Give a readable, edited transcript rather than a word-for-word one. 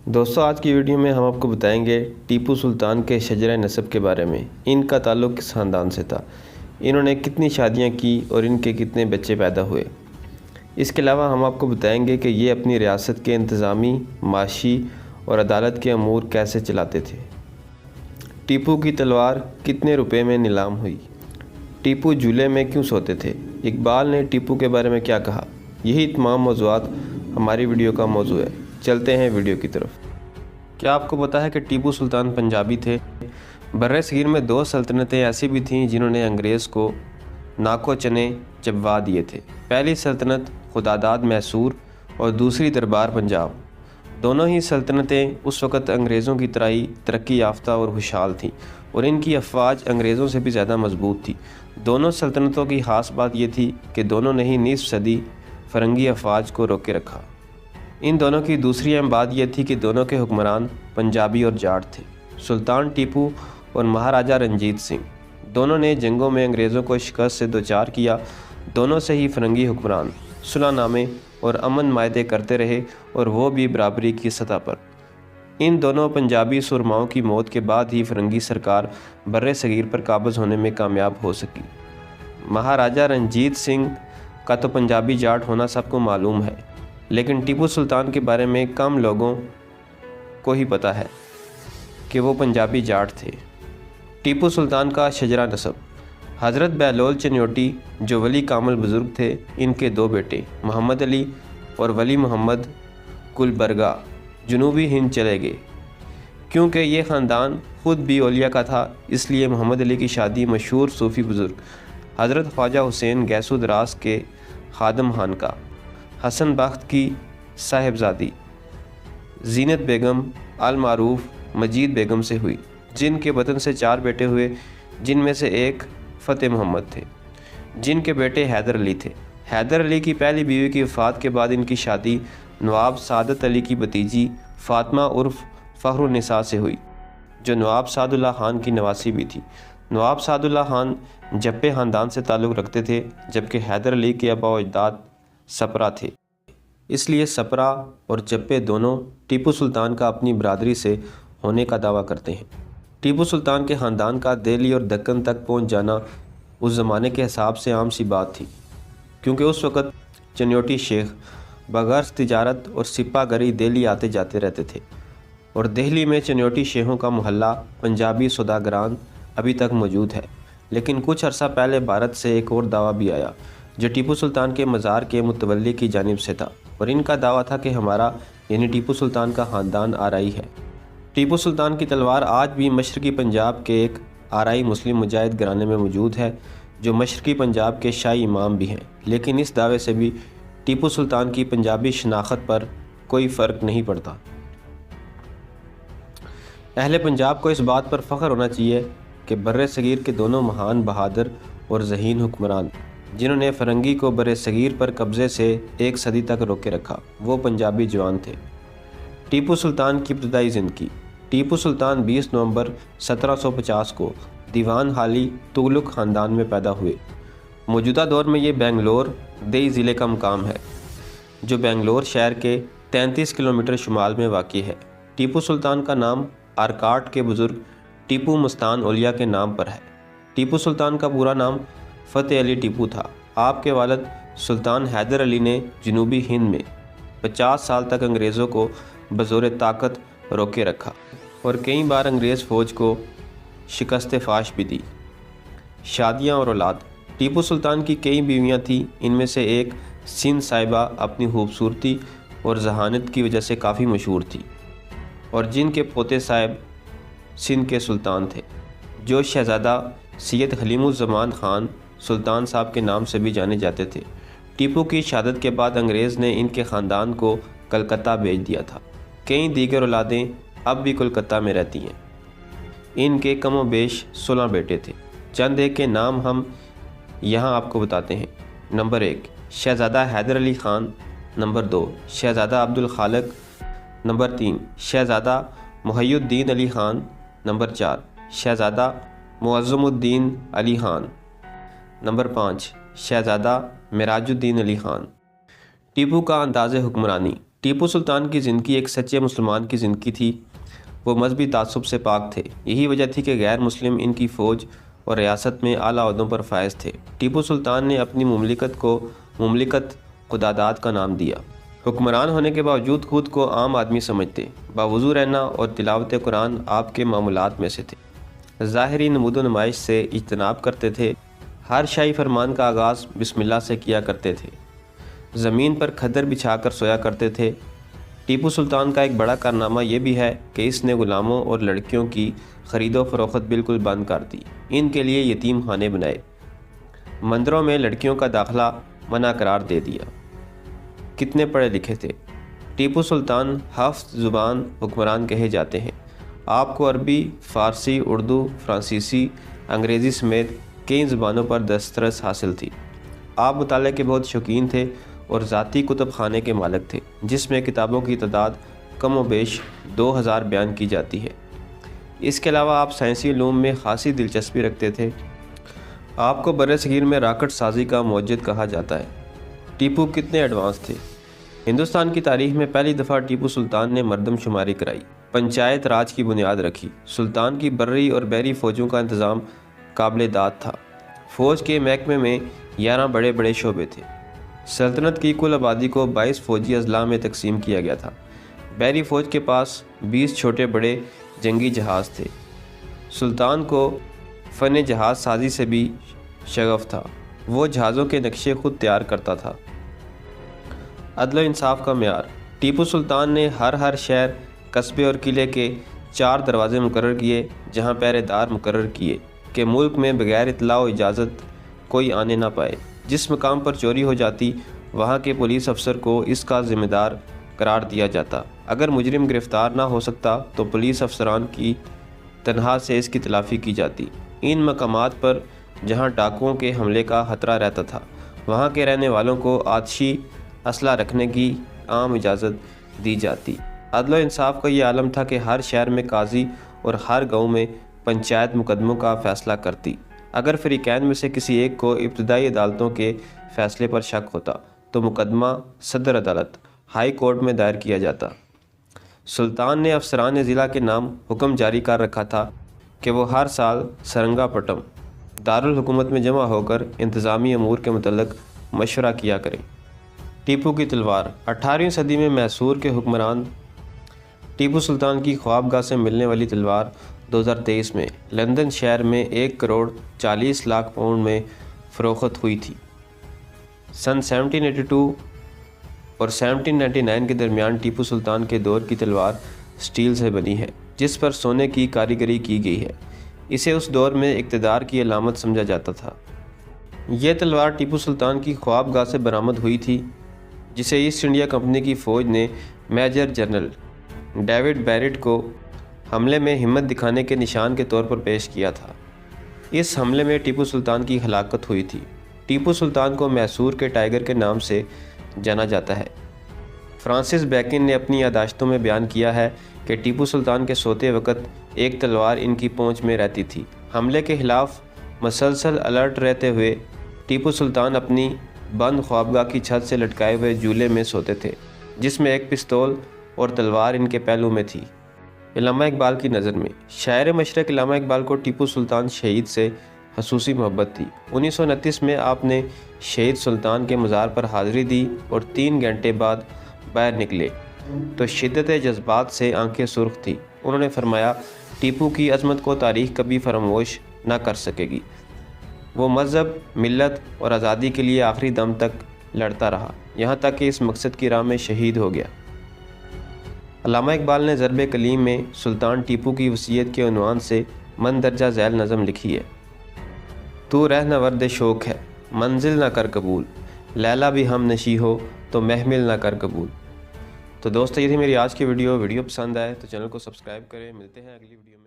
دوستوں، آج کی ویڈیو میں ہم آپ کو بتائیں گے ٹیپو سلطان کے شجرہ نسب کے بارے میں۔ ان کا تعلق کس خاندان سے تھا، انہوں نے کتنی شادیاں کی اور ان کے کتنے بچے پیدا ہوئے۔ اس کے علاوہ ہم آپ کو بتائیں گے کہ یہ اپنی ریاست کے انتظامی، معاشی اور عدالت کے امور کیسے چلاتے تھے۔ ٹیپو کی تلوار کتنے روپے میں نیلام ہوئی؟ ٹیپو جھولے میں کیوں سوتے تھے؟ اقبال نے ٹیپو کے بارے میں کیا کہا؟ یہی تمام موضوعات ہماری ویڈیو کا موضوع ہے۔ چلتے ہیں ویڈیو کی طرف۔ کیا آپ کو پتہ ہے کہ ٹیپو سلطان پنجابی تھے؟ برِ صغیر میں دو سلطنتیں ایسی بھی تھیں جنہوں نے انگریز کو ناکو چنے چبوا دیے تھے۔ پہلی سلطنت خداداد میسور اور دوسری دربار پنجاب۔ دونوں ہی سلطنتیں اس وقت انگریزوں کی طرح ہی ترقی یافتہ اور خوشحال تھیں، اور ان کی افواج انگریزوں سے بھی زیادہ مضبوط تھی۔ دونوں سلطنتوں کی خاص بات یہ تھی کہ دونوں نے ہی نصف صدی فرنگی افواج کو روکے رکھا۔ ان دونوں کی دوسری اہم بات یہ تھی کہ دونوں کے حکمران پنجابی اور جاٹ تھے۔ سلطان ٹیپو اور مہاراجہ رنجیت سنگھ دونوں نے جنگوں میں انگریزوں کو شکست سے دوچار کیا۔ دونوں سے ہی فرنگی حکمران صلح نامے اور امن معاہدے کرتے رہے، اور وہ بھی برابری کی سطح پر۔ ان دونوں پنجابی سرماؤں کی موت کے بعد ہی فرنگی سرکار برِ صغیر پر قابض ہونے میں کامیاب ہو سکی۔ مہاراجہ رنجیت سنگھ کا تو پنجابی جاٹ ہونا سب کو معلوم ہے، لیکن ٹیپو سلطان کے بارے میں کم لوگوں کو ہی پتہ ہے کہ وہ پنجابی جاٹ تھے۔ ٹیپو سلطان کا شجرہ نسب۔ حضرت بہلول چنیوٹی جو ولی کامل بزرگ تھے، ان کے دو بیٹے محمد علی اور ولی محمد گلبرگہ جنوبی ہند چلے گئے۔ کیونکہ یہ خاندان خود بھی اولیاء کا تھا، اس لیے محمد علی کی شادی مشہور صوفی بزرگ حضرت خواجہ حسین گیسو دراز کے خادم خانقاہ حسن بخت کی صاحبزادی زینت بیگم المعروف مجید بیگم سے ہوئی، جن کے وطن سے 4 بیٹے ہوئے، جن میں سے ایک فتح محمد تھے، جن کے بیٹے حیدر علی تھے۔ حیدر علی کی پہلی بیوی کی وفات کے بعد ان کی شادی نواب سعادت علی کی بھتیجی فاطمہ عرف فخر النساء سے ہوئی، جو نواب سعد اللہ خان کی نواسی بھی تھی۔ نواب سعد اللہ خان جپے خاندان سے تعلق رکھتے تھے، جبکہ حیدر علی کے آباء و اجداد سپرا تھے، اس لیے سپرا اور جپے دونوں ٹیپو سلطان کا اپنی برادری سے ہونے کا دعویٰ کرتے ہیں۔ ٹیپو سلطان کے خاندان کا دہلی اور دکن تک پہنچ جانا اس زمانے کے حساب سے عام سی بات تھی، کیونکہ اس وقت چنیوٹی شیخ بغرض تجارت اور سپہ گری دہلی آتے جاتے رہتے تھے، اور دہلی میں چنیوٹی شیخوں کا محلہ پنجابی سوداگران ابھی تک موجود ہے۔ لیکن کچھ عرصہ پہلے بھارت سے ایک اور دعویٰ بھی آیا، جو ٹیپو سلطان کے مزار کے متولی کی جانب سے تھا، اور ان کا دعویٰ تھا کہ ہمارا یعنی ٹیپو سلطان کا خاندان آرائی ہے۔ ٹیپو سلطان کی تلوار آج بھی مشرقی پنجاب کے ایک آرائی مسلم مجاہد گھرانے میں موجود ہے، جو مشرقی پنجاب کے شاہی امام بھی ہیں، لیکن اس دعوے سے بھی ٹیپو سلطان کی پنجابی شناخت پر کوئی فرق نہیں پڑتا۔ اہل پنجاب کو اس بات پر فخر ہونا چاہیے کہ برِ صغیر کے دونوں مہان بہادر اور ذہین حکمران جنہوں نے فرنگی کو برِ صغیر پر قبضے سے 1 صدی تک روکے رکھا، وہ پنجابی جوان تھے۔ ٹیپو سلطان کی ابتدائی زندگی۔ ٹیپو سلطان 20 نومبر 1750 کو دیوان حالی تغلق خاندان میں پیدا ہوئے۔ موجودہ دور میں یہ بنگلور دیہی ضلع کا مقام ہے، جو بنگلور شہر کے 33 کلومیٹر شمال میں واقع ہے۔ ٹیپو سلطان کا نام آرکاٹ کے بزرگ ٹیپو مستان اولیاء کے نام پر ہے۔ ٹیپو سلطان کا پورا نام فتح علی ٹیپو تھا۔ آپ کے والد سلطان حیدر علی نے جنوبی ہند میں 50 سال تک انگریزوں کو بزور طاقت روکے رکھا، اور کئی بار انگریز فوج کو شکست فاش بھی دی۔ شادیاں اور اولاد۔ ٹیپو سلطان کی کئی بیویاں تھیں، ان میں سے ایک سندھ صاحبہ اپنی خوبصورتی اور ذہانت کی وجہ سے کافی مشہور تھی، اور جن کے پوتے صاحب سندھ کے سلطان تھے، جو شہزادہ سید حلیم الزمان خان سلطان صاحب کے نام سے بھی جانے جاتے تھے۔ ٹیپو کی شہادت کے بعد انگریز نے ان کے خاندان کو کلکتہ بھیج دیا تھا۔ کئی دیگر اولادیں اب بھی کلکتہ میں رہتی ہیں۔ ان کے کم و بیش 16 بیٹے تھے۔ چند ایک کے نام ہم یہاں آپ کو بتاتے ہیں۔ نمبر 1 شہزادہ حیدر علی خان، نمبر 2 شہزادہ عبد الخالق، نمبر 3 شہزادہ محی الدین علی خان، نمبر 4 شہزادہ معظم الدین علی خان، نمبر 5 شہزادہ معراج الدین علی خان۔ ٹیپو کا انداز حکمرانی۔ ٹیپو سلطان کی زندگی ایک سچے مسلمان کی زندگی تھی۔ وہ مذہبی تعصب سے پاک تھے، یہی وجہ تھی کہ غیر مسلم ان کی فوج اور ریاست میں اعلیٰ عہدوں پر فائز تھے۔ ٹیپو سلطان نے اپنی مملکت کو مملکت خداداد کا نام دیا۔ حکمران ہونے کے باوجود خود کو عام آدمی سمجھتے، باوضو رہنا اور تلاوت قرآن آپ کے معمولات میں سے تھے۔ ظاہری نمود و نمائش سے اجتناب کرتے تھے، ہر شاہی فرمان کا آغاز بسم اللہ سے کیا کرتے تھے، زمین پر کھدر بچھا کر سویا کرتے تھے۔ ٹیپو سلطان کا ایک بڑا کارنامہ یہ بھی ہے کہ اس نے غلاموں اور لڑکیوں کی خرید و فروخت بالکل بند کر دی، ان کے لیے یتیم خانے بنائے، مندروں میں لڑکیوں کا داخلہ منع قرار دے دیا۔ کتنے پڑھے لکھے تھے ٹیپو سلطان، حفظ زبان حکمران کہے جاتے ہیں۔ آپ کو عربی، فارسی، اردو، فرانسیسی، انگریزی سمیت کئی زبانوں پر دسترس حاصل تھی۔ آپ مطالعے کے بہت شوقین تھے اور ذاتی کتب خانے کے مالک تھے، جس میں کتابوں کی تعداد کم و بیش 2000 بیان کی جاتی ہے۔ اس کے علاوہ آپ سائنسی علوم میں خاصی دلچسپی رکھتے تھے۔ آپ کو برصغیر میں راکٹ سازی کا موجد کہا جاتا ہے۔ ٹیپو کتنے ایڈوانس تھے۔ ہندوستان کی تاریخ میں پہلی دفعہ ٹیپو سلطان نے مردم شماری کرائی، پنچایت راج کی بنیاد رکھی۔ سلطان کی بری اور بحری فوجوں کا انتظام قابل داد تھا۔ فوج کے محکمے میں 11 بڑے بڑے شعبے تھے۔ سلطنت کی کل آبادی کو 22 فوجی اضلاع میں تقسیم کیا گیا تھا۔ بحری فوج کے پاس 20 چھوٹے بڑے جنگی جہاز تھے۔ سلطان کو فن جہاز سازی سے بھی شغف تھا، وہ جہازوں کے نقشے خود تیار کرتا تھا۔ عدل و انصاف کا معیار۔ ٹیپو سلطان نے ہر شہر، قصبے اور قلعے کے 4 دروازے مقرر کیے، جہاں پہرے دار مقرر کیے کہ ملک میں بغیر اطلاع و اجازت کوئی آنے نہ پائے۔ جس مقام پر چوری ہو جاتی، وہاں کے پولیس افسر کو اس کا ذمہ دار قرار دیا جاتا۔ اگر مجرم گرفتار نہ ہو سکتا تو پولیس افسران کی تنہا سے اس کی تلافی کی جاتی۔ ان مقامات پر جہاں ڈاکوؤں کے حملے کا خطرہ رہتا تھا، وہاں کے رہنے والوں کو آتشی اسلحہ رکھنے کی عام اجازت دی جاتی۔ عدل و انصاف کا یہ عالم تھا کہ ہر شہر میں قاضی اور ہر گاؤں میں پنچایت مقدموں کا فیصلہ کرتی۔ اگر فریقین میں سے کسی ایک کو ابتدائی عدالتوں کے فیصلے پر شک ہوتا تو مقدمہ صدر عدالت، ہائی کورٹ میں دائر کیا جاتا۔ سلطان نے افسران ضلع کے نام حکم جاری کر رکھا تھا کہ وہ ہر سال سرنگا پٹم دارالحکومت میں جمع ہو کر انتظامی امور کے متعلق مشورہ کیا کریں۔ ٹیپو کی تلوار۔ 18ویں صدی میں میسور کے حکمران ٹیپو سلطان کی خوابگاہ سے ملنے والی تلوار 2023 میں لندن شہر میں 1 کروڑ 40 لاکھ پاؤنڈ میں فروخت ہوئی تھی۔ سن 1782 اور 1799 کے درمیان ٹیپو سلطان کے دور کی تلوار سٹیل سے بنی ہے، جس پر سونے کی کاریگری کی گئی ہے۔ اسے اس دور میں اقتدار کی علامت سمجھا جاتا تھا۔ یہ تلوار ٹیپو سلطان کی خوابگاہ سے برآمد ہوئی تھی، جسے ایسٹ انڈیا کمپنی کی فوج نے میجر جنرل ڈیوڈ بیرٹ کو حملے میں ہمت دکھانے کے نشان کے طور پر پیش کیا تھا۔ اس حملے میں ٹیپو سلطان کی ہلاکت ہوئی تھی۔ ٹیپو سلطان کو میسور کے ٹائیگر کے نام سے جانا جاتا ہے۔ فرانسس بیکن نے اپنی یادداشتوں میں بیان کیا ہے کہ ٹیپو سلطان کے سوتے وقت ایک تلوار ان کی پہنچ میں رہتی تھی۔ حملے کے خلاف مسلسل الرٹ رہتے ہوئے ٹیپو سلطان اپنی بند خوابگاہ کی چھت سے لٹکائے ہوئے جولے میں سوتے تھے، جس میں ایک پستول اور تلوار ان کے پہلو میں تھی۔ علامہ اقبال کی نظر میں۔ شاعر مشرق علامہ اقبال کو ٹیپو سلطان شہید سے خصوصی محبت تھی۔ 1929 میں آپ نے شہید سلطان کے مزار پر حاضری دی اور 3 گھنٹے بعد باہر نکلے تو شدت جذبات سے آنکھیں سرخ تھی۔ انہوں نے فرمایا، ٹیپو کی عظمت کو تاریخ کبھی فراموش نہ کر سکے گی۔ وہ مذہب، ملت اور آزادی کے لیے آخری دم تک لڑتا رہا، یہاں تک کہ اس مقصد کی راہ میں شہید ہو گیا۔ علامہ اقبال نے ضرب کلیم میں سلطان ٹیپو کی وصیت کے عنوان سے مندرجہ ذیل نظم لکھی ہے: تو رہنورد شوق ہے، منزل نہ کر قبول، لیلا بھی ہم نشی ہو تو محمل نہ کر قبول۔ تو دوستو، یہ تھی میری آج کی ویڈیو پسند آئے تو چینل کو سبسکرائب کریں۔ ملتے ہیں اگلی ویڈیو میں۔